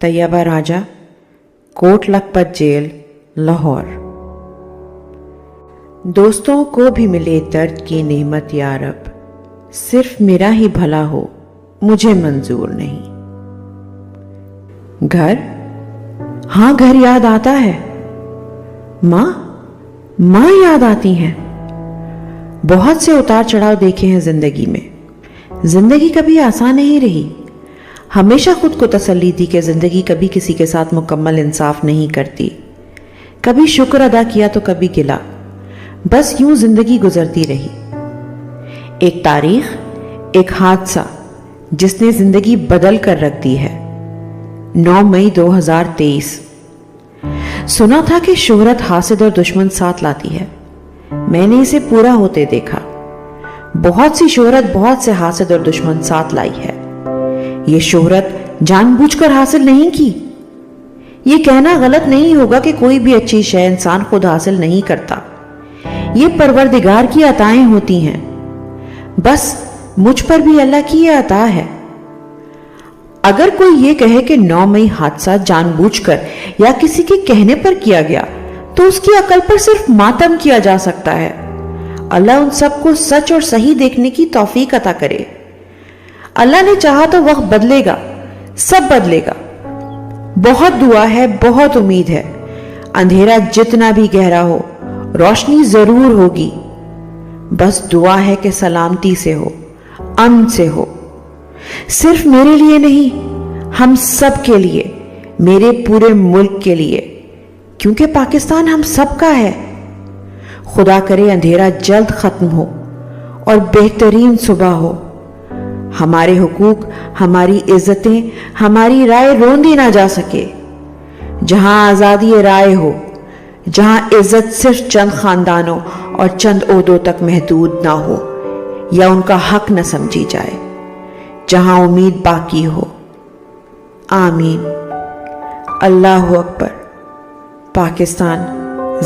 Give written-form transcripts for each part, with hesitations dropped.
طیبہ راجہ، Kot Lakhpat jail, Lahore. دوستوں کو بھی ملے درد کی نعمت یا رب، صرف میرا ہی بھلا ہو مجھے منظور نہیں۔ گھر، ہاں گھر یاد آتا ہے، ماں یاد آتی ہیں۔ بہت سے اتار چڑھاؤ دیکھے ہیں زندگی میں، زندگی کبھی آسان نہیں رہی۔ ہمیشہ خود کو تسلی دی کہ زندگی کبھی کسی کے ساتھ مکمل انصاف نہیں کرتی، کبھی شکر ادا کیا تو کبھی گلا، بس یوں زندگی گزرتی رہی۔ ایک تاریخ، ایک حادثہ جس نے زندگی بدل کر رکھ دی ہے۔ 9 مئی 2023۔ سنا تھا کہ شہرت حاسد اور دشمن ساتھ لاتی ہے، میں نے اسے پورا ہوتے دیکھا۔ بہت سی شہرت بہت سے حاسد اور دشمن ساتھ لائی ہے۔ یہ شہرت جان بوجھ کر حاصل نہیں کی۔ یہ کہنا غلط نہیں ہوگا کہ کوئی بھی اچھی شے انسان خود حاصل نہیں کرتا، یہ پروردگار کی عطائیں ہوتی ہیں۔ بس مجھ پر بھی اللہ کی یہ عطا ہے۔ اگر کوئی یہ کہے کہ 9 مئی حادثہ جان بوجھ کر یا کسی کے کہنے پر کیا گیا تو اس کی عقل پر صرف ماتم کیا جا سکتا ہے۔ اللہ ان سب کو سچ اور صحیح دیکھنے کی توفیق عطا کرے۔ اللہ نے چاہا تو وقت بدلے گا، سب بدلے گا۔ بہت دعا ہے، بہت امید ہے، اندھیرا جتنا بھی گہرا ہو روشنی ضرور ہوگی۔ بس دعا ہے کہ سلامتی سے ہو، امن سے ہو، صرف میرے لیے نہیں، ہم سب کے لیے، میرے پورے ملک کے لیے، کیونکہ پاکستان ہم سب کا ہے۔ خدا کرے اندھیرا جلد ختم ہو اور بہترین صبح ہو۔ ہمارے حقوق، ہماری عزتیں، ہماری رائے روندی نہ جا سکے۔ جہاں آزادی رائے ہو، جہاں عزت صرف چند خاندانوں اور چند عہدوں تک محدود نہ ہو یا ان کا حق نہ سمجھی جائے، جہاں امید باقی ہو۔ آمین۔ اللہ اکبر۔ پاکستان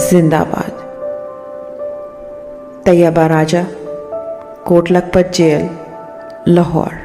زندہ باد۔ طیبہ راجہ، کوٹ لکھپت جیل، لاہور۔